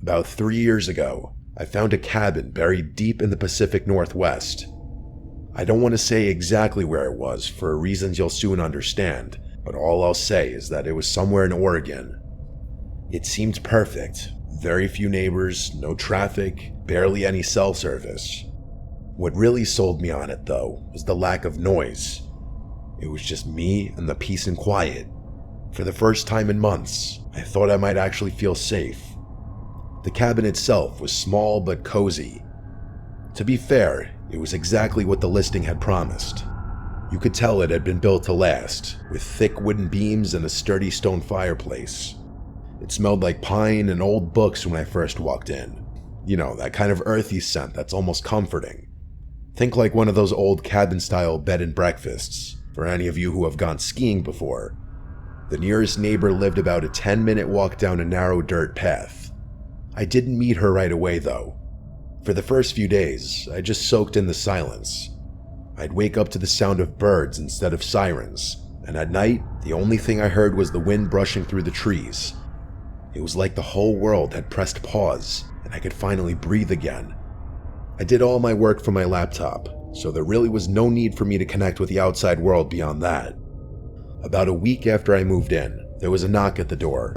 About 3 years ago, I found a cabin buried deep in the Pacific Northwest. I don't want to say exactly where it was for reasons you'll soon understand, but all I'll say is that it was somewhere in Oregon. It seemed perfect. Very few neighbors, no traffic, barely any cell service. What really sold me on it, though, was the lack of noise. It was just me and the peace and quiet. For the first time in months, I thought I might actually feel safe. The cabin itself was small but cozy. To be fair, it was exactly what the listing had promised. You could tell it had been built to last, with thick wooden beams and a sturdy stone fireplace. It smelled like pine and old books when I first walked in. You know, that kind of earthy scent that's almost comforting. Think like one of those old cabin-style bed and breakfasts, for any of you who have gone skiing before. The nearest neighbor lived about a 10-minute walk down a narrow dirt path. I didn't meet her right away, though. For the first few days, I just soaked in the silence. I'd wake up to the sound of birds instead of sirens, and at night, the only thing I heard was the wind brushing through the trees. It was like the whole world had pressed pause, and I could finally breathe again. I did all my work from my laptop, so there really was no need for me to connect with the outside world beyond that. About a week after I moved in, there was a knock at the door.